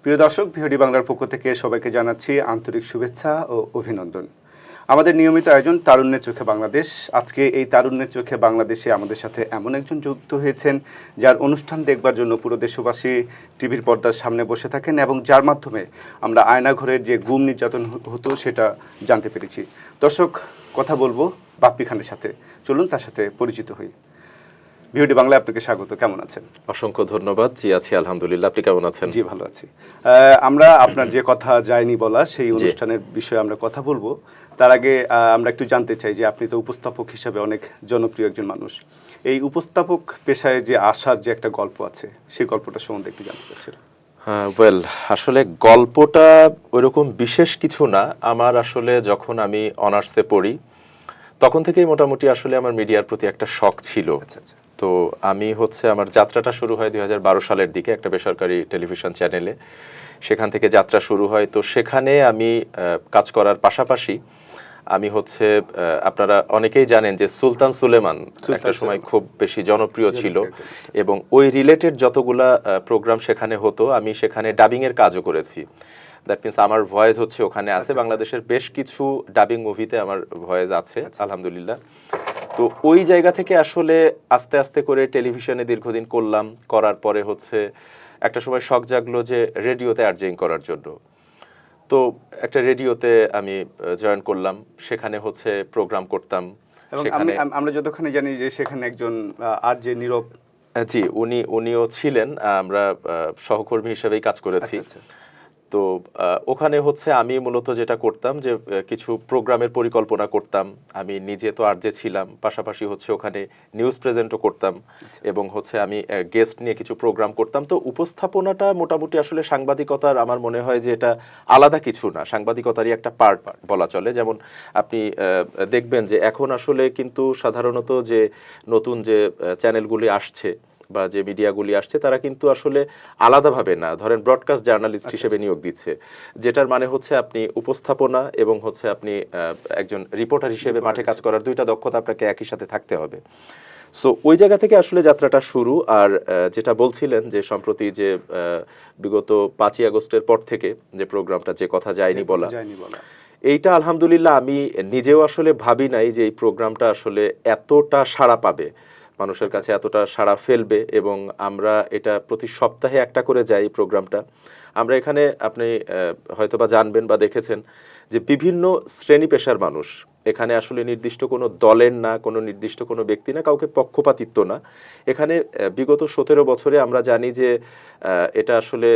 প্রিয় দর্শক, ভিওডি বাংলার পক্ষ থেকে সবাইকে জানাচ্ছি আন্তরিক শুভেচ্ছা ও অভিনন্দন। আমাদের নিয়মিত আয়োজন তারুণ্যের চোখে বাংলাদেশ। আজকে এই তারুণ্যের চোখে বাংলাদেশে আমাদের সাথে এমন একজন যুক্ত হয়েছেন যার অনুষ্ঠান দেখবার জন্য পুরো দেশবাসী টিভির পর্দার সামনে বসে থাকেন এবং যার মাধ্যমে আমরা আয়নাঘরের যে গুম নির্যাতন হতো সেটা জানতে পেরেছি। দর্শক, কথা বলবো বাপ্পি খানের সাথে, চলুন তার সাথে পরিচিত হই। ভিওডি বাংলায় আপনাকে স্বাগত, কেমন আছেন? অসংখ্য ধন্যবাদ। জি আছি আলহামদুলিল্লাহ, আপনি কেমন আছেন? জি ভালো আছি। আমরা আপনার যে কথা যায়নি বলা সেই অনুষ্ঠানের বিষয়ে আমরা কথা বলবো। তার আগে আমরা একটু জানতে চাই যে আপনি তো উপস্থাপক হিসাবে অনেক জনপ্রিয় একজন মানুষ। এই উপস্থাপক পেশায় যে আসার যে একটা গল্প আছে, সেই গল্পটা সম্বন্ধে একটু জানতে চাচ্ছিলাম। ওয়েল, আসলে গল্পটা ওইরকম বিশেষ কিছু না। আমার আসলে যখন আমি অনার্সে পড়ি তখন থেকেই মোটামুটি আসলে আমার মিডিয়ার প্রতি একটা শখ ছিল। আচ্ছা আচ্ছা। তো আমি আমার যাত্রাটা শুরু হয় 2012 সালের দিকে একটা বেসরকারি টেলিভিশন চ্যানেলে। সেখান থেকে যাত্রা শুরু হয়। তো সেখানে আমি কাজ করার পাশাপাশি আমি আপনারা অনেকেই জানেন যে সুলতান সুলেমান একটা সময় খুব বেশি জনপ্রিয় ছিল এবং ওই রিলেটেড যতগুলা প্রোগ্রাম সেখানে হতো আমি সেখানে ডাবিং এর কাজও করেছি। দ্যাট মিনস আমার ভয়েস ওখানে আছে। বাংলাদেশের বেশ কিছু ডাবিং মুভিতে আমার ভয়েস আছে আলহামদুলিল্লাহ। তো ওই জায়গা থেকে আসলে আস্তে আস্তে করে টেলিভিশনে দীর্ঘদিন করলাম। করার পরে একটা সময় শখ জাগলো যে রেডিওতে আরজেইং করার জন্য। তো একটা রেডিওতে আমি জয়েন করলাম। সেখানে প্রোগ্রাম করতাম। এবং আমরা যতক্ষণ জানি যে সেখানে একজন আরজে নীরব, জি উনিও ছিলেন। আমরা সহকর্মী হিসেবেই কাজ করেছি। তো ওখানে আমি মূলত যেটা করতাম যে কিছু প্রোগ্রামের পরিকল্পনা করতাম। আমি নিজে তো আরজে ছিলাম, পাশাপাশি ওখানে নিউজ প্রেজেন্টও করতাম এবং আমি গেস্ট নিয়ে কিছু প্রোগ্রাম করতাম। তো উপস্থাপনাটা মোটামুটি আসলে সাংবাদিকতার আমার মনে হয় যে এটা আলাদা কিছু না, সাংবাদিকতারই একটা পার্ট বলা চলে। যেমন আপনি দেখবেন যে এখন আসলে কিন্তু সাধারণত যে নতুন যে চ্যানেলগুলি আসছে বা যে মিডিয়াগুলি আসছে তারা কিন্তু আসলে আলাদাভাবে না, ধরেন ব্রডকাস্ট জার্নালিস্ট হিসেবে নিয়োগ দিচ্ছে, যেটার মানে আপনি উপস্থাপনা এবং আপনি একজন রিপোর্টার হিসেবে মাঠে কাজ করার দুইটা দক্ষতা আপনাকে একই সাথে থাকতে হবে। সো ওই জায়গা থেকে আসলে যাত্রাটা শুরু। আর যেটা বলছিলেন যে সম্প্রতি যে বিগত 5ই আগস্টের পর থেকে যে প্রোগ্রামটা যে কথা যায়নি বলা, এইটা আলহামদুলিল্লাহ আমি নিজেও আসলে ভাবি নাই যে এই প্রোগ্রামটা আসলে এতটা সাড়া পাবে, মানুষের কাছে এতটা সাড়া ফেলবে। এবং আমরা এটা প্রতি সপ্তাহে একটা করে যাই প্রোগ্রামটা। আমরা এখানে আপনি হয়তোবা জানবেন বা দেখেছেন যে বিভিন্ন শ্রেণী পেশার মানুষ এখানে, আসলে নির্দিষ্ট কোনো দলের না, কোনো নির্দিষ্ট কোনো ব্যক্তি না, কাউকে পক্ষপাতিত্ব না। এখানে বিগত 17 বছরে আমরা জানি যে এটা আসলে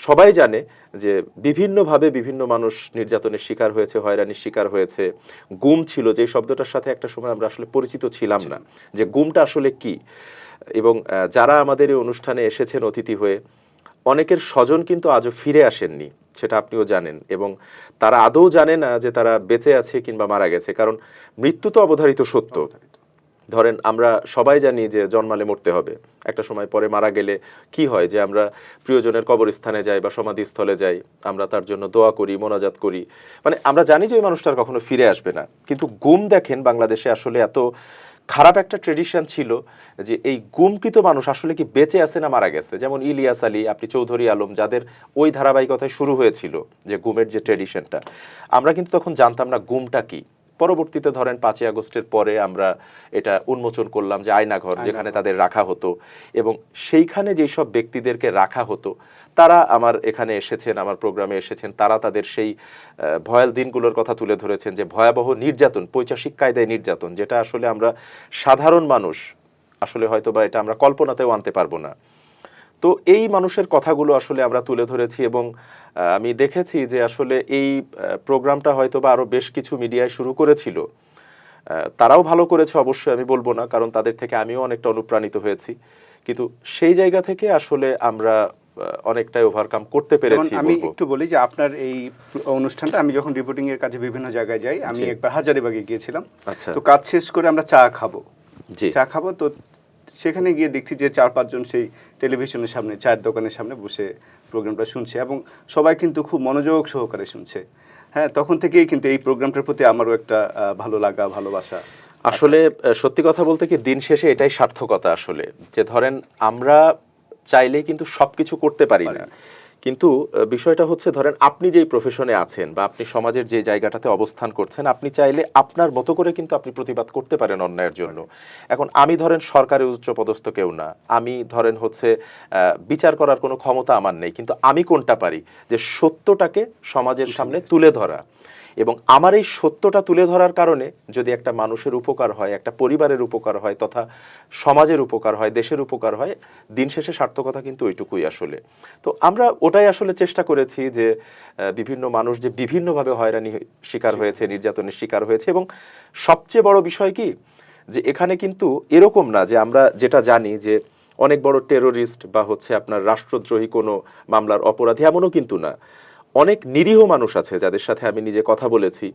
সবাই জানে যে বিভিন্নভাবে বিভিন্ন মানুষ নির্যাতনের শিকার হয়েছে, হয়রানির শিকার হয়েছে। গুম ছিল, যে শব্দটার সাথে একটা সময় আমরা আসলে পরিচিত ছিলাম না যে গুমটা আসলে কি। এবং যারা আমাদের এই অনুষ্ঠানে এসেছেন অতিথি হয়ে, অনেকের স্বজন কিন্তু আজও ফিরে আসেননি, সেটা আপনিও জানেন। এবং তারা আদৌ জানে না যে তারা বেঁচে আছে কিংবা মারা গেছে, কারণ মৃত্যু তো অবধারিত সত্য। ধরেন আমরা সবাই জানি যে জন্মালে মরতে হবে, একটা সময় পরে মারা গেলে কি হয় যে আমরা প্রিয়জনের কবরস্থানে যাই বা সমাধিস্থলে যাই, আমরা তার জন্য দোয়া করি, মোনাজাত করি, মানে আমরা জানি যে ওই মানুষটার কখনো ফিরে আসবে না। কিন্তু গুম দেখেন বাংলাদেশে আসলে এত খারাপ একটা ট্রেডিশন ছিল যে এই গুমকৃত মানুষ আসলে কি বেঁচে আছে না মারা গেছে। যেমন ইলিয়াস আলী, আপনি চৌধুরী আলম, যাদের ওই ধারাবাহিকতায় শুরু হয়েছিল যে গুমের যে ট্রেডিশনটা, আমরা কিন্তু তখন জানতাম না গুমটা কি। পরবর্তীতে ধরেন 5ই আগস্টের পরে আমরা এটা উন্মোচন করলাম যে আয়নাঘর, যেখানে তাদের রাখা হতো এবং সেইখানে যেই সব ব্যক্তিদেরকে রাখা হতো তারা আমার এখানে এসেছেন, আমার প্রোগ্রামে এসেছেন, তারা তাদের সেই ভয়াল দিনগুলোর কথা তুলে ধরেছেন যে ভয়াবহ নির্যাতন, পৈশাচিক কায়দায় নির্যাতন, যেটা আসলে আমরা সাধারণ মানুষ আসলে হয়তোবা এটা আমরা কল্পনাতেও আনতে পারবো না। তো এই মানুষের কথাগুলো আসলে আমরা তুলে ধরেছি এবং আমি দেখেছি যে আসলে এই প্রোগ্রামটা হয়তোবা আরো বেশ কিছু মিডিয়ায় শুরু করেছিল, তারাও ভালো করেছে অবশ্যই, আমি বলবো না, কারণ তাদের থেকে আমিও অনেকটা অনুপ্রাণিত হয়েছি। কিন্তু সেই জায়গা থেকে আসলে আমরা অনেকটাই ওভারকাম করতে পেরেছি। আমি একটু বলি যে আপনার এই অনুষ্ঠানটা আমি যখন রিপোর্টিং এর কাজে বিভিন্ন জায়গায় যাই, আমি একবার হাজারীবাগে গিয়েছিলাম। তো কাজ শেষ করে আমরা চা খাবো, তো সেখানে গিয়ে দেখছি যে 4-5 জন সেই টেলিভিশনের সামনে, চায়ের দোকানের সামনে বসে প্রোগ্রামটা শুনছে এবং সবাই কিন্তু খুব মনোযোগ সহকারে শুনছে। হ্যাঁ, তখন থেকেই কিন্তু এই প্রোগ্রামটার প্রতি আমারও একটা ভালো লাগা, ভালোবাসা। আসলে সত্যি কথা বলতে কি, দিন শেষে এটাই সার্থকতা আসলে, যে ধরেন আমরা চাইলেই কিন্তু সবকিছু করতে পারি না, কিন্তু বিষয়টা হচ্ছে ধরেন আপনি যেই প্রফেশনে আছেন বা আপনি সমাজের যে জায়গাটাতে অবস্থান করছেন, আপনি চাইলে আপনার মতো করে কিন্তু আপনি প্রতিবাদ করতে পারেন অন্যায়ের জন্য। এখন আমি ধরেন সরকারের উচ্চপদস্থ কেউ না, আমি ধরেন হচ্ছে বিচার করার কোনো ক্ষমতা আমার নেই, কিন্তু আমি কোনটা পারি যে সত্যটাকে সমাজের সামনে তুলে ধরা। এবং আমার এই সত্যটা তুলে ধরার কারণে যদি একটা মানুষের উপকার হয়, একটা পরিবারের উপকার হয়, তথা সমাজের উপকার হয়, দেশের উপকার হয়, দিন শেষে সার্থকতা কিন্তু ওইটুকুই আসলে। তো আমরা ওটাই আসলে চেষ্টা করেছি যে বিভিন্ন মানুষ যে বিভিন্নভাবে হয়রানি শিকার হয়েছে, নির্যাতনের শিকার হয়েছে, এবং সবচেয়ে বড় বিষয় কি যে এখানে কিন্তু এরকম না যে আমরা যেটা জানি যে অনেক বড় টেরোরিস্ট বা হচ্ছে আপনার রাষ্ট্রদ্রোহী কোনো মামলার অপরাধী, এমনও কিন্তু না। অনেক নিরীহ মানুষ আছে যাদের সাথে আমি নিজে কথা বলেছি,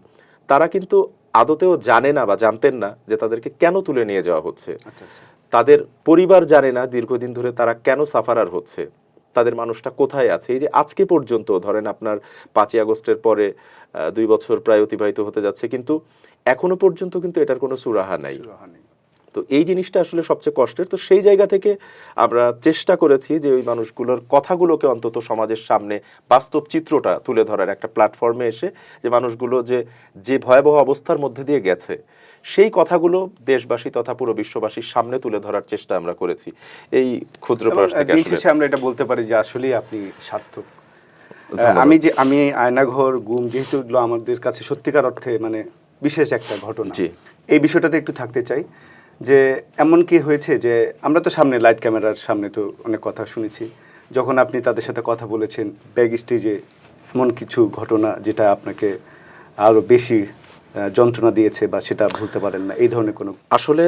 তারা কিন্তু আদতেও জানে না বা জানতেন না যে তাদেরকে কেন তুলে নিয়ে যাওয়া হচ্ছে। তাদের পরিবার জানে না দীর্ঘদিন ধরে তারা কেন সাফারার হচ্ছে, তাদের মানুষটা কোথায় আছে। এই যে আজকে পর্যন্ত ধরেন আপনার 5ই আগস্টের পরে 2 বছর প্রায় অতিবাহিত হতে যাচ্ছে, কিন্তু এখনো পর্যন্ত কিন্তু এটার কোনো সুরাহা নাই। তো এই জিনিসটা আসলে সবচেয়ে কষ্টের। তো সেই জায়গা থেকে আমরা চেষ্টা করেছি যে ওই মানুষগুলোর কথাগুলোকে অন্তত সমাজের সামনে বাস্তব চিত্রটা তুলে ধরার একটা প্ল্যাটফর্মে এসে, যে মানুষগুলো যে ভয়াবহ অবস্থার মধ্যে দিয়ে গেছে সেই কথাগুলো দেশবাসী তথা পুরো বিশ্ববাসীর সামনে তুলে ধরার চেষ্টা আমরা করেছি এই ক্ষুদ্র প্রয়াস থেকে। দিন শেষে আমরা এটা বলতে পারি যে আসলেই আপনি সার্থক। আমি আয়নাঘর, গুম, যেহেতু এগুলো আমাদের কাছে সত্যিকার অর্থে মানে বিশেষ একটা ঘটনা, এই বিষয়টাতে একটু থাকতে চাই যে এমন কি হয়েছে যে আমরা তো সামনে লাইট ক্যামেরার সামনে তো অনেক কথা শুনেছি, যখন আপনি তাদের সাথে কথা বলেছেন ব্যাক স্টেজে, এমন কিছু ঘটনা যেটা আপনাকে আরো বেশি যন্ত্রণা দিয়েছে বা সেটা ভুলতে পারেন না, এই ধরনের কোনো? আসলে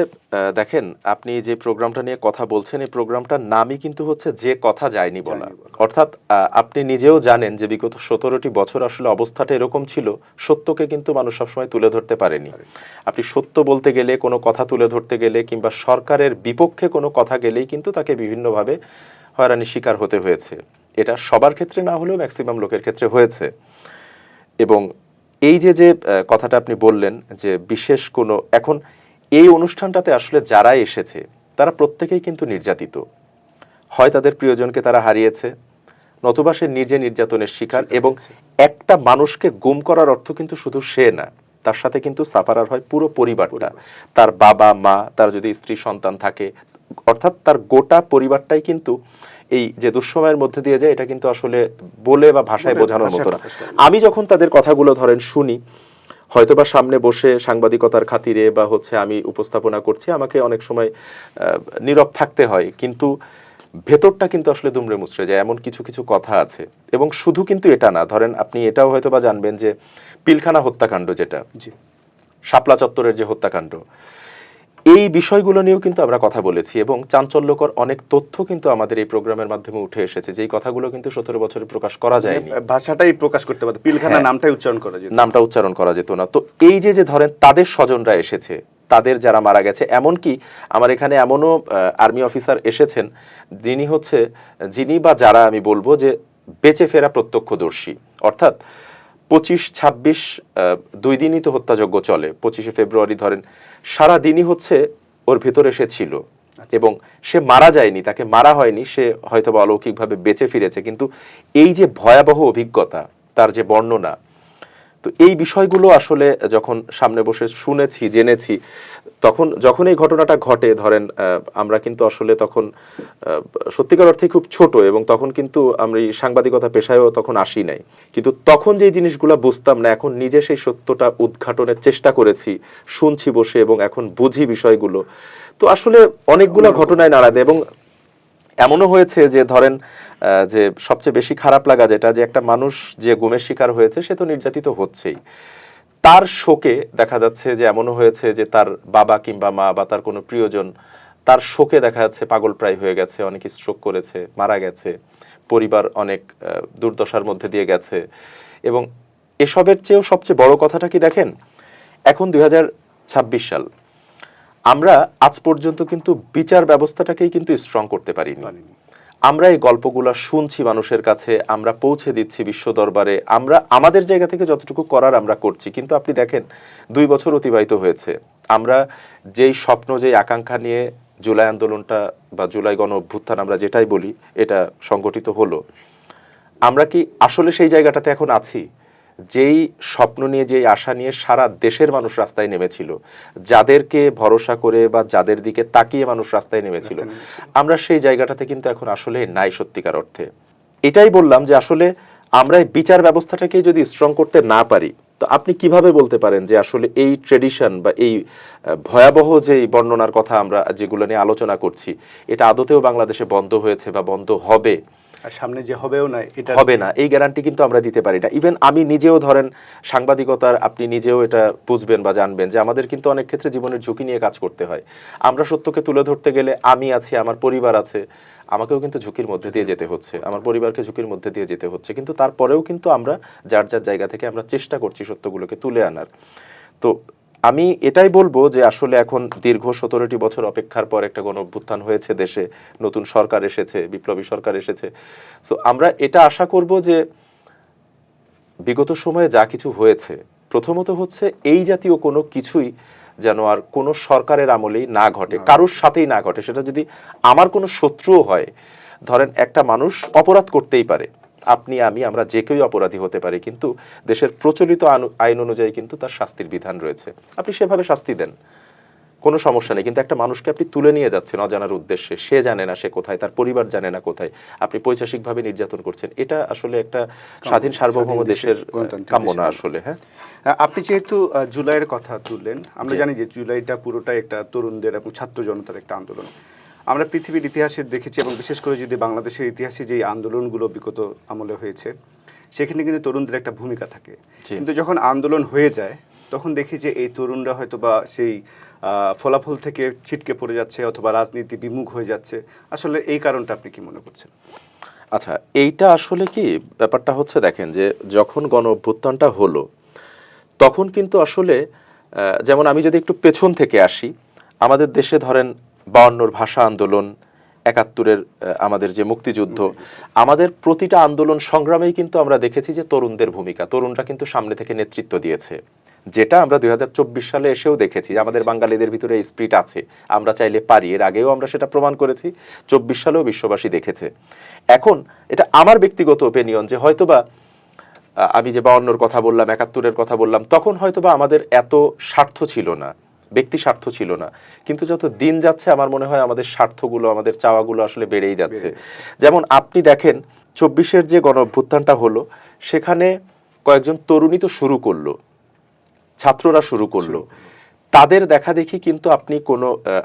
দেখেন, আপনি যে প্রোগ্রামটা নিয়ে কথা বলছেন, এই প্রোগ্রামটার নামই কিন্তু হচ্ছে যে কথা যায়নি বলা। অর্থাৎ আপনি নিজেও জানেন যে বিগত 17টি বছর আসলে অবস্থাটা এরকম ছিল, সত্যকে কিন্তু মানুষ সবসময় তুলে ধরতে পারেনি। আপনি সত্য বলতে গেলে, কোনো কথা তুলে ধরতে গেলে, কিংবা সরকারের বিপক্ষে কোনো কথা গেলেই কিন্তু তাকে বিভিন্নভাবে হয়রানির শিকার হতে হয়েছে। এটা সবার ক্ষেত্রে না হলেও ম্যাক্সিমাম লোকের ক্ষেত্রে হয়েছে। এবং এই যে কথাটা আপনি বললেন যে বিশেষ কোনো, এখন এই অনুষ্ঠানটাতে আসলে যারা এসেছে তারা প্রত্যেকেই কিন্তু নির্যাতিত, হয় তাদের প্রিয়জনকে তারা হারিয়েছে, নতুবা সে নিজে নির্যাতনের শিকার। এবং একটা মানুষকে গুম করার অর্থ কিন্তু শুধু সে না, তার সাথে কিন্তু সাফারার হয় পুরো পরিবারটা, তার বাবা মা, তার যদি স্ত্রী সন্তান থাকে, অর্থাৎ তার গোটা পরিবারটাই কিন্তু এই যে দুঃসময়ের মধ্যে দিয়ে যায়, এটা কিন্তু আসলে বলে বা ভাষায় বোঝানোর মতো না। আমি যখন তাদের কথাগুলো ধরেন শুনি, হয়তোবা সামনে বসে সাংবাদিকতার খাতিরে বা হচ্ছে আমি উপস্থাপনা করছি, আমাকে অনেক সময় নীরব থাকতে হয়, কিন্তু ভেতরটা কিন্তু আসলে দুমড়ে মুচড়ে যায়, এমন কিছু কিছু কথা আছে। এবং শুধু কিন্তু এটা না, ধরেন আপনি এটাও হয়তোবা জানবেন যে পিলখানা হত্যাকাণ্ড, যেটা শাপলা চত্বরের যে হত্যাকাণ্ড, এই বিষয়গুলো নিয়েও কিন্তু আমরা কথা বলেছি, এবং চাঞ্চল্যকর অনেক তথ্য কিন্তু আমাদের এই প্রোগ্রামের মাধ্যমে উঠে এসেছে, যেই কথাগুলো কিন্তু 17 বছরে প্রকাশ করা যায়নি। ভাষাটাই প্রকাশ করতে পারতো, পিলখানা নামটাই উচ্চারণ করা যেত, নামটা উচ্চারণ করা যেত না। তো এই যে ধরেন তাদের স্বজনরা এসেছে, তাদের যারা মারা গেছে, এমনকি আমার এখানে এমনও আর্মি অফিসার এসেছেন যিনি বা যারা আমি বলবো যে বেঁচে ফেরা প্রত্যক্ষদর্শী। অর্থাৎ 25-26 2 দিনই তো হত্যাযজ্ঞ চলে, 25শে ফেব্রুয়ারি ধরেন সারা দিনই হচ্ছে ওর ভিতরে সে ছিল, এবং সে মারা যায়নি, তাকে মারা হয়নি, সে হয়তো বা অলৌকিকভাবে বেঁচে ফিরেছে। কিন্তু এই যে ভয়াবহ অভিজ্ঞতা, তার যে বর্ণনা, তো এই বিষয়গুলো আসলে যখন সামনে বসে শুনেছি, জেনেছি, তখন যখন এই ঘটনাটা ঘটে, ধরেন আমরা কিন্তু আসলে তখন সত্যিকার অর্থে খুব ছোট, এবং তখন কিন্তু আমরা সাংবাদিকতা পেশায়ও তখন আসি নাই, কিন্তু তখন যে জিনিসগুলো বুঝতাম না, এখন নিজে সেই সত্যটা উদ্ঘাটনের চেষ্টা করেছি, শুনছি বসে, এবং এখন বুঝি বিষয়গুলো। তো আসলে অনেকগুলো ঘটনায় নাড়া দেয়। এবং এমনও হয়েছে যে ধরেন যে সবচেয়ে বেশি খারাপ লাগা যেটা, যে একটা মানুষ যে গুমের শিকার হয়েছে, সে তো নির্যাতিত হচ্ছেই, তার শোকে দেখা যাচ্ছে যে এমনও হয়েছে যে তার বাবা কিংবা মা বা তার কোনো প্রিয়জন তার শোকে দেখা যাচ্ছে পাগল প্রায় হয়ে গেছে, অনেক স্ট্রোক করেছে, মারা গেছে, পরিবার অনেক দুর্দশার মধ্যে দিয়ে গেছে। এবং এসবের চেয়েও সবচেয়ে বড় কথাটা কি দেখেন, এখন 2026 সাল, আমরা আজ পর্যন্ত কিন্তু বিচার ব্যবস্থাটাকেই কিন্তু স্ট্রং করতে পারিনি। আমরা এই গল্পগুলো শুনছি মানুষের কাছে, আমরা পৌঁছে দিচ্ছি বিশ্ব দরবারে, আমরা আমাদের জায়গা থেকে যতটুকু করার আমরা করছি, কিন্তু আপনি দেখেন 2 বছর অতিবাহিত হয়েছে, আমরা যেই স্বপ্ন, যেই আকাঙ্ক্ষা নিয়ে জুলাই আন্দোলনটা বা জুলাই গণ অভ্যুত্থান আমরা যেটাই বলি, এটা সংগঠিত হলো, আমরা কি আসলে সেই জায়গাটাতে এখন আছি? যেই স্বপ্ন নিয়ে, যেই আশা নিয়ে সারা দেশের মানুষ রাস্তায় নেমেছিল, যাদেরকে ভরসা করে বা যাদের দিকে তাকিয়ে মানুষ রাস্তায় নেমেছিল, আমরা সেই জায়গাটাতে কিন্তু এখন আসলে নাই সত্যিকার অর্থে। এটাই বললাম যে আসলে আমরা এই বিচার ব্যবস্থাটাকে যদি স্ট্রং করতে না পারি, তো আপনি কিভাবে বলতে পারেন যে আসলে এই ট্রেডিশন বা এই ভয়াবহ যে বর্ণনার কথা আমরা যেগুলো নিয়ে আলোচনা করছি, এটা আদতেও বাংলাদেশে বন্ধ হয়েছে বা বন্ধ হবে? আর সামনে যে হবেও না, এটা হবে না, এই গ্যারান্টি কিন্তু আমরা দিতে পারি না। ইভেন আমি নিজেও, ধরেন সাংবাদিকতার, আপনি নিজেও এটা বুঝবেন বা জানবেন যে আমাদের কিন্তু অনেক ক্ষেত্রে জীবনের ঝুঁকি নিয়ে কাজ করতে হয়। আমরা সত্যকে তুলে ধরতে গেলে আমি আছি, আমার পরিবার আছে, আমাকেও কিন্তু ঝুঁকির মধ্যে দিয়ে যেতে হচ্ছে, আমার পরিবারকে ঝুঁকির মধ্যে দিয়ে যেতে হচ্ছে, কিন্তু তারপরেও কিন্তু আমরা যার যার জায়গা থেকে আমরা চেষ্টা করছি সত্যগুলোকে তুলে আনার। তো আমি এটাই বলবো যে আসলে এখন দীর্ঘ 17টি বছর অপেক্ষার পর একটা গণঅভ্যুত্থান হয়েছে দেশে, নতুন সরকার এসেছে, বিপ্লবী সরকার এসেছে। সো আমরা এটা আশা করব যে বিগত সময়ে যা কিছু হয়েছে, প্রথমত হচ্ছে এই জাতীয় কোনো কিছুই যেন আর কোনো সরকারের আমলেই না ঘটে, কারোর সাথেই না ঘটে। সেটা যদি আমার কোনো শত্রুও হয়, ধরেন একটা মানুষ অপরাধ করতেই পারে, আপনি আমি আমরা যে কেউই অপরাধী হতে পারি, কিন্তু দেশের প্রচলিত আইন অনুযায়ী কিন্তু তার শাস্তির বিধান রয়েছে। আপনি সেভাবে শাস্তি দেন, কোনো সমস্যা নেই। কিন্তু একটা মানুষকে আপনি তুলে নিয়ে যাচ্ছেন অজানার উদ্দেশ্যে, সে জানে না সে কোথায়, তার পরিবার জানে না কোথায়, আপনি পৈশাসিকভাবে নির্যাতন করছেন, এটা আসলে একটা স্বাধীন সার্বভৌম দেশের কাম্য না আসলে। হ্যাঁ, আপনি যেহেতু জুলাইয়ের কথা তুললেন, আমরা জানি যে জুলাইটা পুরোটাই একটা তরুণদের এবং ছাত্র জনতার একটা আন্দোলন। আমরা পৃথিবীর ইতিহাসে দেখেছি, এবং বিশেষ করে যদি বাংলাদেশের ইতিহাসে যে আন্দোলনগুলো বিগত আমলে হয়েছে, সেখানে কিন্তু তরুণদের একটা ভূমিকা থাকে। কিন্তু যখন আন্দোলন হয়ে যায়, তখন দেখি যে এই তরুণরা হয়তো বা সেই ফলাফল থেকে ছিটকে পড়ে যাচ্ছে অথবা রাজনীতি বিমুখ হয়ে যাচ্ছে। আসলে এই কারণটা আপনি কি মনে করছেন? আচ্ছা, এইটা আসলে কি ব্যাপারটা হচ্ছে, দেখেন যে যখন গণ অভ্যুত্থানটা হলো, তখন কিন্তু আসলে যেমন আমি যদি একটু পেছন থেকে আসি, আমাদের দেশে ধরেন 52 ভাষা আন্দোলন, 71-এর আমাদের যে মুক্তিযুদ্ধ, আমাদের প্রতিটা আন্দোলন সংগ্রামেই কিন্তু আমরা দেখেছি যে তরুণদের ভূমিকা, তরুণরা কিন্তু সামনে থেকে নেতৃত্ব দিয়েছে। যেটা আমরা 2024 সালে এসেও দেখেছি, আমাদের বাঙালিদের ভিতরে এই স্পিরিট আছে, আমরা চাইলে পারি। এর আগেও আমরা সেটা প্রমাণ করেছি, 24 সালেও বিশ্ববাসী দেখেছে। এখন এটা আমার ব্যক্তিগত ওপিনিয়ন যে হয়তোবা আমি যে 52-র কথা বললাম, 71-এর কথা বললাম, তখন হয়তোবা আমাদের এত স্বার্থ ছিল না, ব্যক্তি স্বার্থ ছিল না। কিন্তু যত দিন যাচ্ছে আমার মনে হয় আমাদের স্বার্থগুলো, আমাদের চাওয়াগুলো আসলে বেড়েই যাচ্ছে। যেমন আপনি দেখেন 24-এর যে গণ অভ্যুত্থানটা হলো, সেখানে কয়েকজন তরুণী তো শুরু করলো, ছাত্ররা শুরু করলো, তাদের দেখা দেখি কিন্তু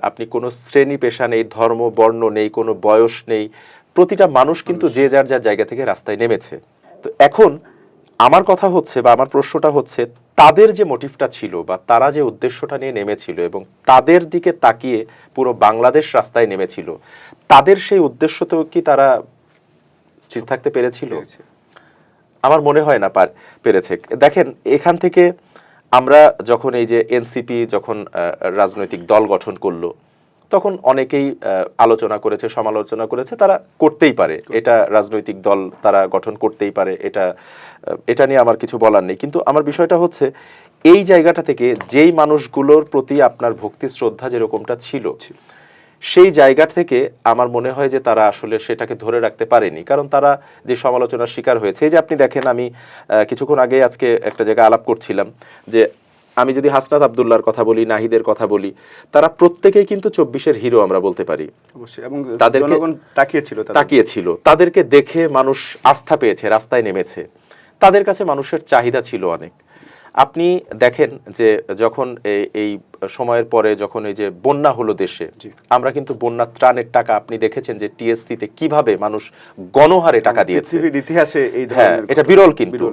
আপনি কোনো শ্রেণী পেশা নেই, ধর্ম বর্ণ নেই, কোনো বয়স নেই, প্রতিটা মানুষ কিন্তু যে যার যার জায়গা থেকে রাস্তায় নেমেছে। তো এখন আমার কথা হচ্ছে বা আমার প্রশ্নটা হচ্ছে, তাদের যে মোটিভটা ছিল বা তারা যে উদ্দেশ্যটা নিয়ে নেমেছিল এবং তাদের দিকে তাকিয়ে পুরো বাংলাদেশ রাস্তায় নেমেছিল, তাদের সেই উদ্দেশ্য তো কি তারা স্থির থাকতে পেরেছিল? আমার মনে হয় না পেরেছে। দেখেন, এখান থেকে আমরা যখন এই যে এনসিপি যখন রাজনৈতিক দল গঠন করলো, তখন অনেকেই আলোচনা করেছে, সমালোচনা করেছে, তারা করতেই পারে, এটা রাজনৈতিক দল তারা গঠন করতেই পারে, এটা নিয়ে আমার কিছু বলার নেই। কিন্তু আমার বিষয়টা হচ্ছে এই জায়গাটা থেকে যেই মানুষগুলোর প্রতি আপনার ভক্তি শ্রদ্ধা যেরকমটা ছিল, সেই জায়গা থেকে আমার মনে হয় যে তারা আসলে সেটাকে ধরে রাখতে পারেনি, কারণ তারা যে সমালোচনার শিকার হয়েছে। এই যে আপনি দেখেন, আমি কিছুক্ষণ আগে আজকে একটা জায়গায় আলাপ করছিলাম যে আমি যদি হাসনাত আব্দুল্লাহর কথা বলি, নাহিদের কথা বলি, তারা প্রত্যেকেই কিন্তু 24-এর হিরো আমরা বলতে পারি। অবশ্যই, এবং জনগণ তাকিয়েছিল, তাদেরকে দেখে মানুষ আস্থা পেয়েছে, রাস্তায় নেমেছে, তাদের কাছে মানুষের চাহিদা ছিল অনেক। আপনি দেখেন যে যখন এই সময়ের পরে যখন এই যে বন্যা হলো দেশে, আমরা কিন্তু বন্যা ত্রাণের টাকা আপনি দেখেছেন যে টিএসসিতে কিভাবে মানুষ গণহারে টাকা দিয়েছে। পৃথিবীর ইতিহাসে এই হ্যাঁ, এটা বিরল। কিন্তু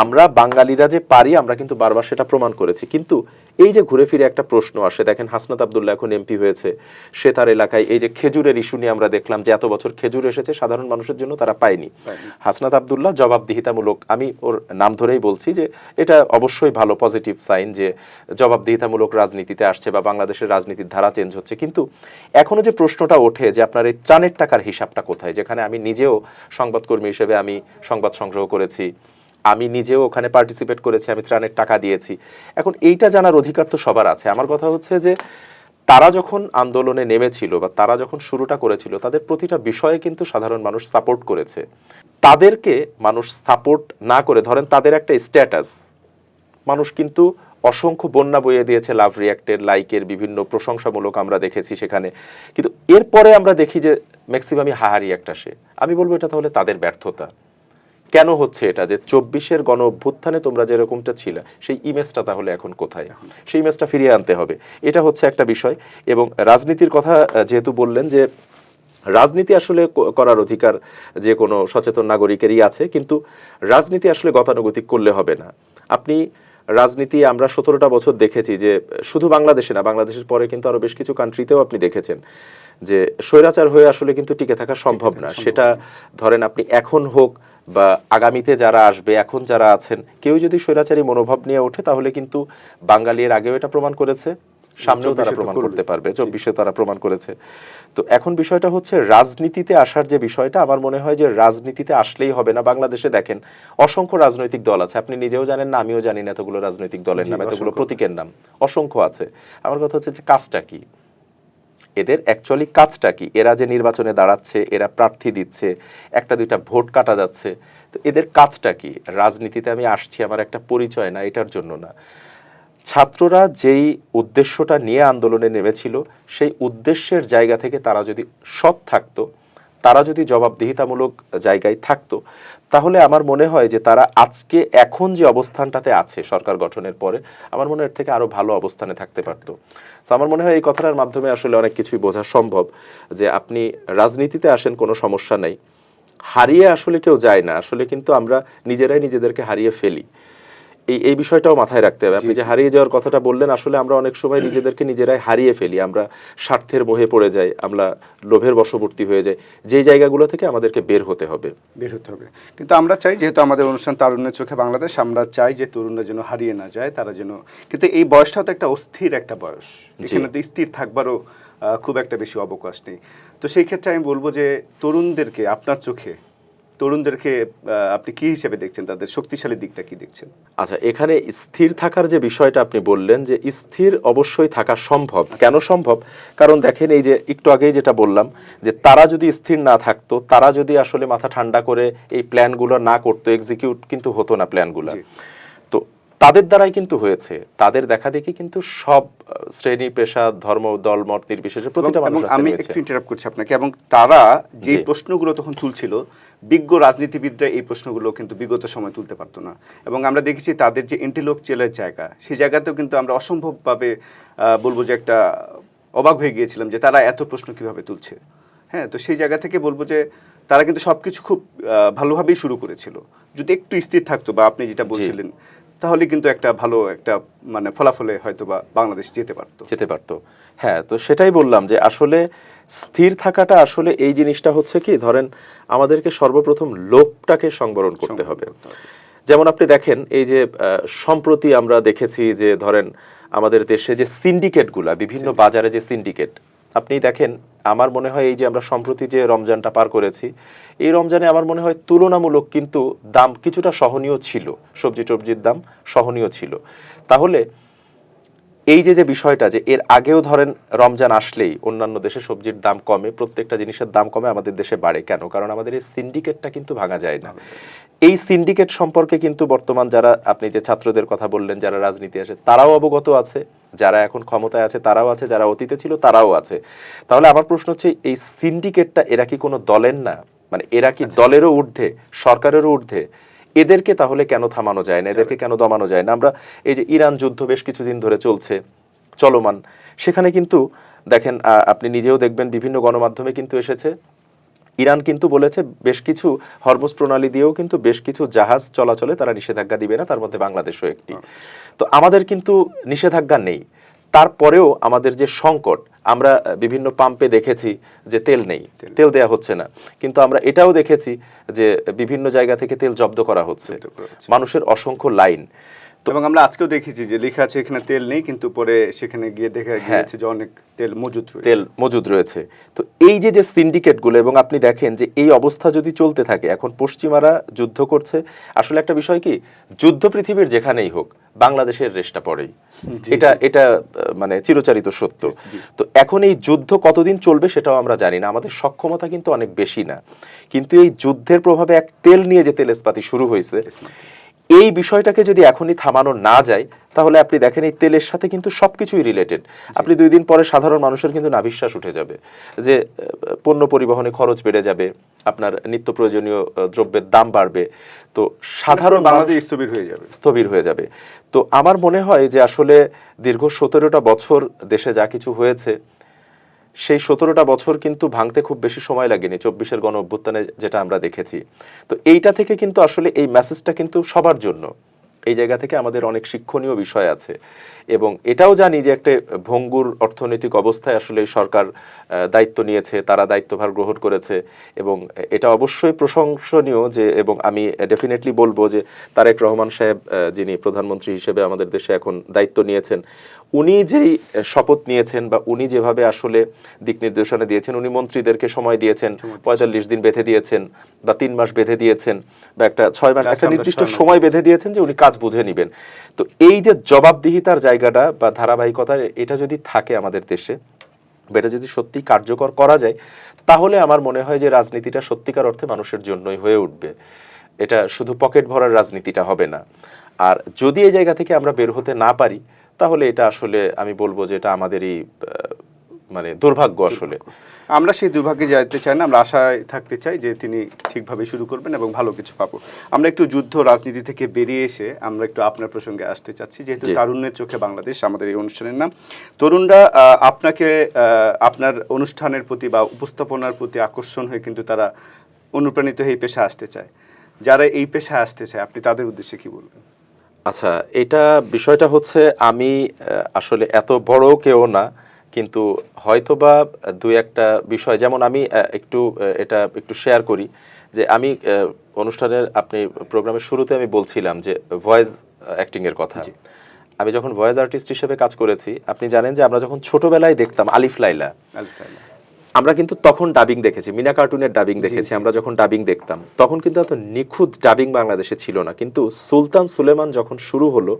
আমরা বাঙালিরা যে পারি, আমরা কিন্তু বারবার সেটা প্রমাণ করেছি। কিন্তু এই যে ঘুরে ফিরে একটা প্রশ্ন আসে, দেখেন হাসনাত আব্দুল্লাহ এখন এমপি হয়েছে, সে তার এলাকায় এই যে খেজুরের ইস্যু নিয়ে আমরা দেখলাম যে এত বছর খেজুর এসেছে সাধারণ মানুষের জন্য, তারা পায়নি। হাসনাত আব্দুল্লাহ জবাবদিহিতামূলক, আমি ওর নাম ধরেই বলছি যে এটা অবশ্যই ভালো পজিটিভ সাইন যে জবাবদিহিতামূলক রাজনীতিতে আসছে বা বাংলাদেশের রাজনীতির ধারা চেঞ্জ হচ্ছে। কিন্তু এখনো যে প্রশ্নটা ওঠে যে আপনার এই ত্রাণের টাকার হিসাবটা কোথায়, যেখানে আমি নিজেও সংবাদকর্মী হিসেবে আমি সংবাদ সংগ্রহ করেছি, আমি নিজেও ওখানে পার্টিসিপেট করেছি, আমি ত্রাণের টাকা দিয়েছি। এখন এইটা জানার অধিকার তো সবার আছে। আমার কথা হচ্ছে যে তারা যখন আন্দোলনে নেমেছিল বা তারা যখন শুরুটা করেছিল, তাদের প্রতিটা বিষয়ে কিন্তু সাধারণ মানুষ সাপোর্ট করেছে। তাদেরকে মানুষ সাপোর্ট না করে, ধরেন তাদের একটা স্ট্যাটাস, মানুষ কিন্তু অসংখ্য বন্যা বইয়ে দিয়েছে লাভ রিয়াক্টের, লাইকের, বিভিন্ন প্রশংসামূলক আমরা দেখেছি সেখানে, কিন্তু এরপরে আমরা দেখি যে ম্যাক্সিমামই হাহা রিয়াক্ট আসে। আমি বলবো এটা তাহলে তাদের ব্যর্থতা। কেন হচ্ছে এটা, যে 24-এর গণ অভ্যুত্থানে তোমরা যেরকমটা ছিল সেই ইমেজটা তাহলে এখন কোথায়, সেই ইমেজটা ফিরিয়ে আনতে হবে। এটা হচ্ছে একটা বিষয়। এবং রাজনীতির কথা যেহেতু বললেন, যে রাজনীতি আসলে করার অধিকার যে কোনো সচেতন নাগরিকেরই আছে, কিন্তু রাজনীতি আসলে গতানুগতিক করলে হবে না। আপনি রাজনীতি আমরা 17টা বছর দেখেছি, যে শুধু বাংলাদেশে না, বাংলাদেশের পরে কিন্তু আরো বেশ কিছু কান্ট্রিতেও আপনি দেখেছেন যে স্বৈরাচার হয়ে আসলে কিন্তু টিকে থাকা সম্ভব না। সেটা ধরেন আপনি এখন হোক বা আগামীতে যারা আসবে, এখন যারা আছেন, কেউ যদি স্বৈরাচারী মনোভাব নিয়ে ওঠে তাহলে কিন্তু বাঙালির আগেও এটা প্রমাণ করেছে, সামনেও তারা প্রমাণ করতে পারবে, 24-এ তারা প্রমাণ করেছে। তো এখন বিষয়টা হচ্ছে রাজনীতিতে আসার যে বিষয়টা, আমার মনে হয় যে রাজনীতিতে আসলেই হবে না। বাংলাদেশে দেখেন অসংখ্য রাজনৈতিক দল আছে, আপনি নিজেও জানেন না, আমিও জানি না এতগুলো রাজনৈতিক দলের নাম, এতগুলো প্রতীকের নাম অসংখ্য আছে। আমার কথা হচ্ছে যে কাজটা কি, এদের অ্যাকচুয়ালি কাজটা কি? এরা যে নির্বাচনে দাঁড়াচ্ছে, এরা প্রার্থী দিচ্ছে, একটা দুইটা ভোট কাটা যাচ্ছে, তো এদের কাজটা কি? রাজনীতিতে আমি আসছি আমার একটা পরিচয় না, এটার জন্য না। ছাত্ররা যেই উদ্দেশ্যটা নিয়ে আন্দোলনে নেমেছিল, সেই উদ্দেশ্যের জায়গা থেকে তারা যদি সৎ থাকতো, তারা যদি জবাবদিহিতামূলক জায়গায় থাকতো, তাহলে আমার মনে হয় যে তারা আজকে এখন যে অবস্থানটাতে আছে সরকার গঠনের পরে, আমার মনে হয় এর থেকে আরো ভালো অবস্থানে থাকতে পারতো। তো আমার মনে হয় এই কথাটার মাধ্যমে আসলে অনেক কিছুই বোঝা সম্ভব, যে আপনি রাজনীতিতে আসেন কোনো সমস্যা নাই, হারিয়ে আসলে কেউ যায় না, আসলে কিন্তু আমরা নিজেরাই নিজেদেরকে হারিয়ে ফেলি। এই বিষয়টাও মাথায় রাখতে হবে। আপনি যে হারিয়ে যাওয়ার কথাটা বললেন, আসলে আমরা অনেক সময় নিজেদেরকে নিজেরাই হারিয়ে ফেলি, আমরা স্বার্থের মোহে পড়ে যাই, আমরা লোভের বশবর্তী হয়ে যাই। যে জায়গাগুলো থেকে আমাদেরকে বের হতে হবে। কিন্তু আমরা চাই, যেহেতু আমাদের অনুষ্ঠান তারুণ্যের চোখে বাংলাদেশ, আমরা চাই যে তরুণরা যেন হারিয়ে না যায়, তারা যেন, কিন্তু এই বয়সটাও তো একটা অস্থির একটা বয়স, এখানে তো স্থির থাকবারও খুব একটা বেশি অবকাশ নেই। তো সেই ক্ষেত্রে আমি বলবো যে তরুণদেরকে, আপনার চোখে তরুণদেরকে আপনি কি হিসেবে দেখছেন, তাদের শক্তিশালী দিকটা কি দেখছেন? আচ্ছা, এখানে স্থির থাকার যে বিষয়টা আপনি বললেন, যে স্থির অবশ্যই থাকা সম্ভব। কেন সম্ভব? কারণ দেখেন, এই যে একটু আগেই যেটা বললাম, যে তারা যদি স্থির না থাকতো, তারা যদি আসলে মাথা ঠান্ডা করে এই প্ল্যানগুলো না করতো, এক্সিকিউট কিন্তু হতো না প্ল্যানগুলো। তো তাদের দ্বারাই কিন্তু হয়েছে, তাদের দেখা দেখি কিন্তু সব শ্রেণী পেশা ধর্ম দল মত নির্বিশেষে প্রতিটা মানুষ আসতে আমি হয়েছে। একটু ইন্টারাপ্ট করছি আপনাকে, এবং তারা যে প্রশ্নগুলো তখন তুলছিল, বিজ্ঞ রাজনীতিবিদরা এই প্রশ্নগুলো কিন্তু বিগত সময় তুলতে পারতো না। এবং আমরা দেখেছি তাদের যে ইন্টেলেকচুয়ালের জায়গা, সেই জায়গাতেও কিন্তু আমরা অসম্ভবভাবে বলবো যে একটা অবাক হয়ে গিয়েছিলাম যে তারা এত প্রশ্ন কিভাবে তুলছে। হ্যাঁ, তো সেই জায়গা থেকে বলবো যে তারা কিন্তু সবকিছু খুব ভালোভাবেই শুরু করেছিল। যদি একটু স্থির থাকতো, বা আপনি যেটা বলছিলেন, তাহলে কিন্তু একটা ভালো একটা মানে ফলাফলে হয়তো বা বাংলাদেশ যেতে পারতো। হ্যাঁ, তো সেটাই বললাম যে আসলে স্থির থাকাটা, আসলে এই জিনিসটা হচ্ছে কি, ধরেন আমাদেরকে সর্বপ্রথম লোভটাকে সংবরণ করতে হবে। যেমন আপনি দেখেন, এই যে সম্প্রতি আমরা দেখেছি যে ধরেন আমাদের দেশে যে সিন্ডিকেটগুলা, বিভিন্ন বাজারে যে সিন্ডিকেট, আপনি দেখেন, আমার মনে হয় এই যে আমরা সম্প্রতি যে রমজানটা পার করেছি, এই রমজানে আমার মনে হয় তুলনামূলক কিন্তু দাম কিছুটা সহনীয় ছিল, সবজি টবজির দাম সহনীয় ছিল। তাহলে এই যে বিষয়টা, যে এর আগেও ধরেন রমজান আসলেই অন্যান্য দেশে সবজির দাম কমে, প্রত্যেকটা জিনিসের দাম কমে, আমাদের দেশে বাড়ে কেন? কারণ আমাদের এই সিন্ডিকেটটা কিন্তু ভাঙা যায় না। এই সিন্ডিকেট সম্পর্কে কিন্তু বর্তমান যারা, আপনি যে ছাত্রদের কথা বললেন, যারা রাজনীতি আসে, তারাও অবগত আছে, যারা এখন ক্ষমতায় আছে তারাও আছে, যারা অতীতে ছিল তারাও আছে। তাহলে আমার প্রশ্ন হচ্ছে, এই সিন্ডিকেটটা এরা কি কোনো দলের না? মানে এরা কি দলেরও ঊর্ধ্বে, সরকারেরও ঊর্ধ্বে? এদেরকে তাহলে কেন থামানো যায় না, এদেরকে কেন দমানো যায় না? আমরা এই যে ইরান যুদ্ধ বেশ কিছুদিন ধরে চলছে, চলমান, সেখানে কিন্তু দেখেন, আপনি নিজেও দেখবেন, বিভিন্ন গণমাধ্যমে কিন্তু এসেছে, ইরান কিন্তু বলেছে বেশ কিছু হরমুজ প্রণালী দিয়েও কিন্তু বেশ কিছু জাহাজ চলাচলে তারা নিষেধাজ্ঞা দিবে না, তার মধ্যে বাংলাদেশও একটি। তো আমাদের কিন্তু নিষেধাজ্ঞা নেই, তারপরেও আমাদের যে সংকট, আমরা বিভিন্ন পাম্পে দেখেছি যে তেল নেই, তেল দেয়া হচ্ছে না, কিন্তু আমরা এটাও দেখেছি যে বিভিন্ন জায়গা থেকে তেল জব্দ করা হচ্ছে, মানুষের অসংখ্য লাইন। এবং আমরা আজকেও দেখেছি যে লেখা আছে এখানে তেল নেই, কিন্তু পরে সেখানে গিয়ে দেখা গিয়েছে যে অনেক তেল মজুদ রয়েছে। তো এই যে সিন্ডিকেটগুলো, এবং আপনি দেখেন যে এই অবস্থা যদি চলতে থাকে, এখন পশ্চিমারা যুদ্ধ করছে। আসলে একটা বিষয় কি, যুদ্ধ পৃথিবীর যেখানেই হোক বাংলাদেশের রেশটা পড়েই, এটা মানে চিরচারিত সত্য। তো এখন এই যুদ্ধ কতদিন চলবে সেটাও আমরা জানি না, আমাদের সক্ষমতা কিন্তু অনেক বেশি না। কিন্তু এই যুদ্ধের প্রভাবে এক তেল নিয়ে যে তেলস্পাতি শুরু হয়েছে, এই বিষয়টাকে যদি এখনই থামানো না যায়, তাহলে আপনি দেখেন এই তেলের সাথে কিন্তু সবকিছুই রিলেটেড। আপনি 2 দিন পরে সাধারণ মানুষের কিন্তু নাভিশ্বাস উঠে যাবে যে পণ্য পরিবহনে খরচ বেড়ে যাবে, আপনার নিত্য প্রয়োজনীয় দ্রব্যের দাম বাড়বে, তো সাধারণ বাংলাদেশ স্থবির হয়ে যাবে। তো আমার মনে হয় যে আসলে দীর্ঘ 17টা বছর দেশে যা কিছু হয়েছে, সেই 17টা বছর কিন্তু ভাঙতে খুব বেশি সময় লাগেনি, 24-এর গণ অভ্যুত্থানে যেটা আমরা দেখেছি। তো এইটা থেকে কিন্তু আসলে এই মেসেজটা কিন্তু সবার জন্য, এই জায়গা থেকে আমাদের অনেক শিক্ষণীয় বিষয় আছে। এবং এটাও জানি যে একটা ভঙ্গুর অর্থনৈতিক অবস্থায় আসলে সরকার দায়িত্ব নিয়েছে, তারা দায়িত্বভার গ্রহণ করেছে, এবং এটা অবশ্যই প্রশংসনীয় যে, এবং আমি ডেফিনেটলি বলবো যে তারেক রহমান সাহেব যিনি প্রধানমন্ত্রী হিসেবে আমাদের দেশে এখন দায়িত্ব নিয়েছেন, উনি যেই শপথ নিয়েছেন বা উনি যেভাবে আসলে দিক নির্দেশনা দিয়েছেন, উনি মন্ত্রীদেরকে সময় দিয়েছেন, 45 দিন বেঁধে দিয়েছেন বা 3 মাস বেঁধে দিয়েছেন, বা একটা 6 মাস একটা নির্দিষ্ট সময় বেঁধে দিয়েছেন যে উনি কাজ বুঝে নেবেন। তো এই যে জবাবদিহিতার জায়গাটা বা ধারাবাহিকতা, এটা যদি থাকে আমাদের দেশে, এটা যদি সত্যি কার্যকর করা যায়, তাহলে আমার মনে হয় যে রাজনীতিটা সত্যিকার অর্থে মানুষের জন্যই হয়ে উঠবে। এটা শুধু পকেট ভরার রাজনীতিটা হবে না। আর যদি এই জায়গা থেকে আমরা বের হতে না পারি, তাহলে এটা আসলে আমি বলবো যে এটা আমাদেরই মানে দুর্ভাগ্য। আসলে আমরা সেই দুর্ভাগ্যে যাইতে চাই না, আমরা আশায় থাকতে চাই যে তিনি ঠিকভাবে শুরু করবেন এবং ভালো কিছু পাবো। আমরা একটু যুদ্ধ রাজনীতি থেকে বেরিয়ে এসে আমরা একটু আপনার প্রসঙ্গে আসতে চাচ্ছি, যেহেতু তারুণ্যের চোখে বাংলাদেশ আমাদের এই অনুষ্ঠানের নাম। তরুণরা আপনাকে আপনার অনুষ্ঠানের প্রতি বা উপস্থাপনার প্রতি আকর্ষণ হয়ে কিন্তু তারা অনুপ্রাণিত হয়ে এই পেশা আসতে চায়। যারা এই পেশায় আসতে চায়, আপনি তাদের উদ্দেশ্যে কি বলবেন? আচ্ছা, এটা বিষয়টা হচ্ছে, আমি আসলে এত বড় কেউ না, কিন্তু হয়তোবা 2-একটা বিষয়, যেমন আমি এটা একটু শেয়ার করি যে আমি অনুষ্ঠানের, আপনি প্রোগ্রামের শুরুতে আমি বলছিলাম যে ভয়েস অ্যাক্টিং এর কথা। আমি যখন ভয়েস আর্টিস্ট হিসেবে কাজ করেছি, আপনি জানেন যে আমরা যখন ছোটবেলায় দেখতাম আলিফ লাইলা, আমরা কিন্তু তখন ডাবিং দেখেছি, মিনা কার্টুনের ডাবিং দেখেছি। আমরা যখন ডাবিং দেখতাম, তখন কিন্তু এত নিখুঁত ডাবিং বাংলাদেশে ছিল না। কিন্তু সুলতান সুলেমান যখন শুরু হলো,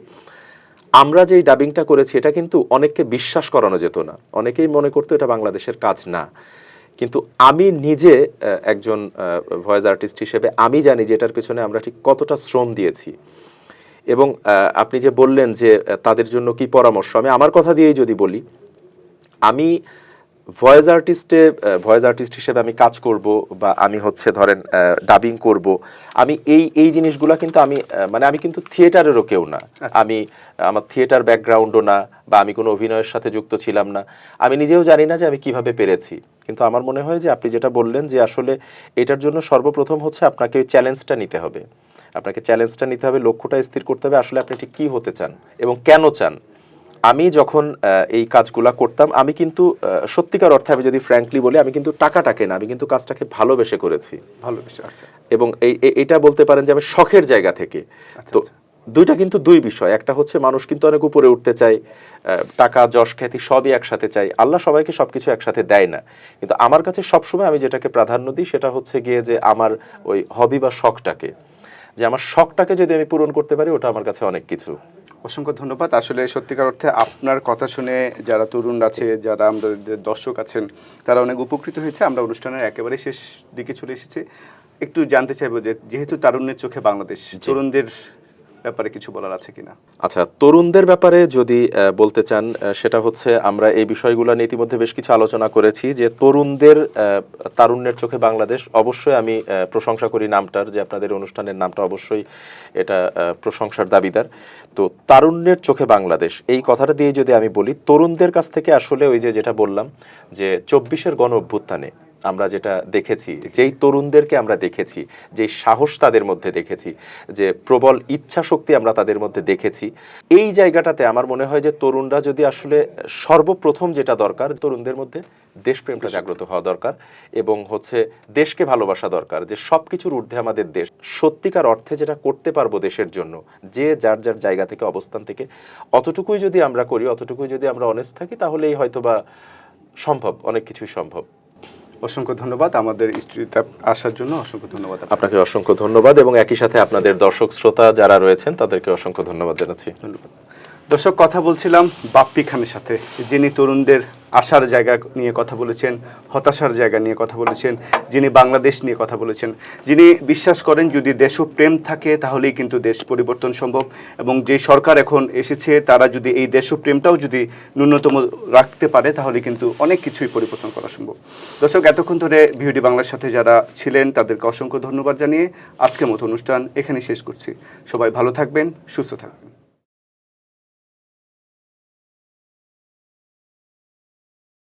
আমরা যেই ডাবিংটা করেছি, এটা কিন্তু অনেককে বিশ্বাস করানো যেত না, অনেকেই মনে করতো এটা বাংলাদেশের কাজ না। কিন্তু আমি নিজে একজন ভয়েস আর্টিস্ট হিসেবে আমি জানি যে এটার পেছনে আমরা ঠিক কতটা শ্রম দিয়েছি। এবং আপনি যে বললেন যে তাদের জন্য কি পরামর্শ, আমি আমার কথা দিয়েই যদি বলি, আমি ভয়েস আর্টিস্ট হিসেবে আমি কাজ করব, বা আমি হচ্ছে ধরেন ডাবিং করব, আমি এই জিনিসগুলা কিন্তু আমি কিন্তু থিয়েটারেরও কেউ না, আমার থিয়েটার ব্যাকগ্রাউন্ডও না, বা আমি কোনো অভিনয়ের সাথে যুক্ত ছিলাম না, আমি নিজেও জানি না যে আমি কিভাবে পেরেছি। কিন্তু আমার মনে হয় যে আপনি যেটা বললেন যে আসলে এটার জন্য সর্বপ্রথম হচ্ছে আপনাকে ওই চ্যালেঞ্জটা নিতে হবে, লক্ষ্যটা স্থির করতে হবে, আসলে আপনি ঠিক কি হতে চান এবং কেন চান। আমি যখন এই কাজগুলা করতাম, আমি কিন্তু সত্যিকার অর্থে, আমি যদি ফ্র্যাঙ্কলি বলি, আমি কিন্তু টাকাটাকে না, আমি কিন্তু কাজটাকে ভালোবেসে করেছি। আচ্ছা। এবং এটা বলতে পারেন যে আমি শখের জায়গা থেকে। তো দুইটা কিন্তু দুই বিষয়, একটা হচ্ছে মানুষ কিন্তু অনেক উপরে উঠতে চায়, টাকা যশ খ্যাতি সবই একসাথে চাই, আল্লাহ সবাইকে সবকিছু একসাথে দেয় না। কিন্তু আমার কাছে সবসময় আমি যেটাকে প্রাধান্য দিই, সেটা হচ্ছে গিয়ে যে আমার ওই হবি বা শখটাকে, যে আমার শখটাকে যদি আমি পূরণ করতে পারি, ওটা আমার কাছে অনেক কিছু। অসংখ্য ধন্যবাদ। আসলে সত্যিকার অর্থে আপনার কথা শুনে যারা তরুণ আছে, যারা আমাদের দর্শক আছেন, তারা অনেক উপকৃত হয়েছে। আমরা অনুষ্ঠানের একেবারে শেষ দিকে চলে এসেছি। একটু জানতে চাইবো যে যেহেতু তারুণ্যের চোখে বাংলাদেশ, তরুণদের ব্যাপারে কিছু বলার আছে কিনা? আচ্ছা, তরুণদের ব্যাপারে যদি বলতে চান, সেটা হচ্ছে আমরা এই বিষয়গুলো নিয়ে ইতিমধ্যে বেশ কিছু আলোচনা করেছি, যে তরুণদের তারুণ্যের চোখে বাংলাদেশ, অবশ্যই আমি প্রশংসা করি নামটার, যে আপনাদের অনুষ্ঠানের নামটা অবশ্যই এটা প্রশংসার দাবিদার। তো তারুণ্যের চোখে বাংলাদেশ, এই কথাটা দিয়ে যদি আমি বলি, তরুণদের কাছ থেকে আসলে ওই যেটা বললাম যে 24-এর গণ অভ্যুত্থানে আমরা যেটা দেখেছি, যেই তরুণদেরকে আমরা দেখেছি, যেই সাহস তাদের মধ্যে দেখেছি, যে প্রবল ইচ্ছা শক্তি আমরা তাদের মধ্যে দেখেছি, এই জায়গাটাতে আমার মনে হয় যে তরুণরা যদি আসলে সর্বপ্রথম যেটা দরকার, তরুণদের মধ্যে দেশপ্রেমটা জাগ্রত হওয়া দরকার এবং হচ্ছে দেশকে ভালোবাসা দরকার, যে সবকিছুর ঊর্ধ্বে আমাদের দেশ। সত্যিকার অর্থে যেটা করতে পারবো দেশের জন্য, যে যার যার জায়গা থেকে, অবস্থান থেকে অতটুকুই যদি আমরা করি, অতটুকুই যদি আমরা অনেস্ট থাকি, তাহলেই হয়তোবা সম্ভব, অনেক কিছুই সম্ভব। অসংখ্য ধন্যবাদ আমাদের স্টুডিওতে আসার জন্য। অসংখ্য ধন্যবাদ আপনাকে অসংখ্য ধন্যবাদ এবং একই সাথে আপনাদের দর্শক শ্রোতা যারা রয়েছেন তাদেরকে অসংখ্য ধন্যবাদ জানাচ্ছি। ধন্যবাদ। দর্শক, কথা বলছিলাম বাপ্পি খানের সাথে, যিনি তরুণদের আশার জায়গা নিয়ে কথা বলেছেন, হতাশার জায়গা নিয়ে কথা বলেছেন, যিনি বাংলাদেশ নিয়ে কথা বলেছেন, যিনি বিশ্বাস করেন যদি দেশপ্রেম থাকে তাহলেই কিন্তু দেশ পরিবর্তন সম্ভব, এবং যে সরকার এখন এসেছে তারা যদি এই দেশপ্রেমটাও যদি ন্যূনতম রাখতে পারে তাহলে কিন্তু অনেক কিছুই পরিবর্তন করা সম্ভব। দর্শক, এতক্ষণ ধরে ভিওডি বাংলার সাথে যারা ছিলেন তাদেরকে অসংখ্য ধন্যবাদ জানিয়ে আজকের মতো অনুষ্ঠান এখানে শেষ করছি। সবাই ভালো থাকবেন, সুস্থ থাকবেন।